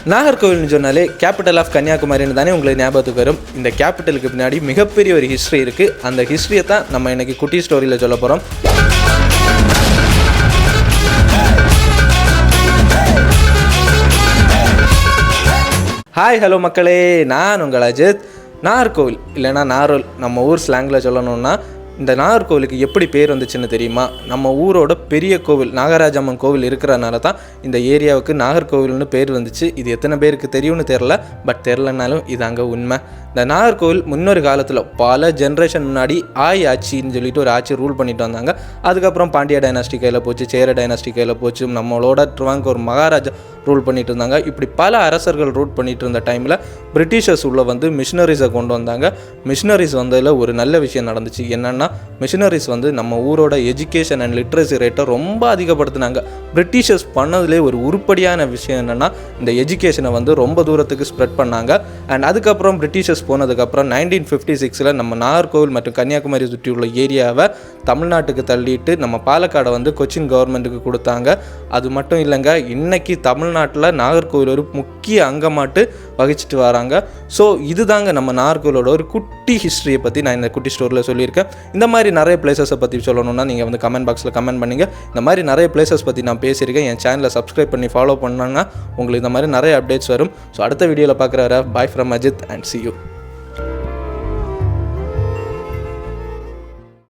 நாகர்கோவில்னு சொன்னாலே capital of கன்னியாகுமரின்னு தானே உங்களுக்கு ஞாபகத்துக்கு வரும். இந்த கேபிட்டலுக்கு பின்னாடி மிகப்பெரிய ஒரு ஹிஸ்ட்ரி இருக்குது. அந்த ஹிஸ்ட்ரியை தான் நம்ம இன்றைக்கி குட்டி ஸ்டோரியில் சொல்ல போகிறோம். ஹாய் ஹலோ மக்களே, நான் உங்கள் அஜித். நாகர்கோவில் இல்லைனா நாரோல் நம்ம ஊர் ஸ்லாங்கில் சொல்லணுன்னா, இந்த நாகர்கோவிலுக்கு எப்படி பேர் வந்துச்சுன்னு தெரியுமா? நம்ம ஊரோட பெரிய கோவில் நாகராஜம்மன் கோவில் இருக்கிறனால தான் இந்த ஏரியாவுக்கு நாகர்கோவில்னு பேர் வந்துச்சு. இது எத்தனை பேருக்கு தெரியும்னு தெரில, பட் தெரிலனாலும் இது அங்கே உண்மை. இந்த நாகர்கோவில் முன்னொரு காலத்தில் பல ஜென்ரேஷன் முன்னாடி ஆட்சின்னு சொல்லிட்டு ஒரு ஆட்சி ரூல் பண்ணிட்டு வந்தாங்க. அதுக்கப்புறம் பாண்டிய டைனாஸ்டி கையில் போச்சு, சேர டைனாஸ்டி கையில் போச்சு, நம்மளோட ட்ரிவாங்கூர் மகாராஜா ரூல் பண்ணிட்டு இருந்தாங்க. இப்படி பல அரசர்கள் ரூல் பண்ணிட்டு இருந்த டைமில் பிரிட்டிஷர்ஸ் உள்ள வந்து மிஷினரிஸை கொண்டு வந்தாங்க. மிஷினரிஸ் வந்ததில் ஒரு நல்ல விஷயம் நடந்துச்சு. என்னென்னா, மிஷினரிஸ் வந்து நம்ம ஊரோட எஜுகேஷன் அண்ட் லிட்ரஸி ரேட்டை ரொம்ப அதிகப்படுத்தினாங்க. பிரிட்டிஷர்ஸ் பண்ணதுலேயே ஒரு உருப்படியான விஷயம் என்னென்னா, இந்த எஜுகேஷனை வந்து ரொம்ப தூரத்துக்கு ஸ்ப்ரெட் பண்ணாங்க. அண்ட் அதுக்கப்புறம் பிரிட்டிஷர்ஸ் போனதுக்கப்புறம் 1956 நம்ம நாகர்கோவில் மற்றும் கன்னியாகுமரி சுற்றி உள்ள ஏரியாவை தமிழ்நாட்டுக்கு தள்ளிட்டு நம்ம பாலக்காடை வந்து கொச்சின் கவர்மெண்ட்டுக்கு கொடுத்தாங்க. அது மட்டும் இல்லைங்க, இன்னைக்கு தமிழ்நாட்டில் நாகர்கோவில் ஒரு முக்கிய அங்கமாட்டு வகிச்சிட்டு வராங்க. ஸோ இதுதாங்க நம்ம நாகர்கோவிலோட ஒரு குட்டி ஹிஸ்ட்ரியை பற்றி நான் இந்த குட்டி ஸ்டோரியில் சொல்லியிருக்கேன். இந்த மாதிரி நிறைய பிளேசஸை பற்றி சொல்லணும்னா நீங்கள் வந்து கமெண்ட் பாக்ஸில் கமெண்ட் பண்ணிங்க. இந்த மாதிரி நிறைய பிளேசஸ் பற்றி நான் பேசியிருக்கேன். என் சேனலை சப்ஸ்கிரைப் பண்ணி ஃபாலோ பண்ணாங்கன்னா உங்களுக்கு இந்த மாதிரி நிறைய அப்டேட்ஸ் வரும். ஸோ அடுத்த வீடியோவில் பார்க்குற bye from Ajith and see you.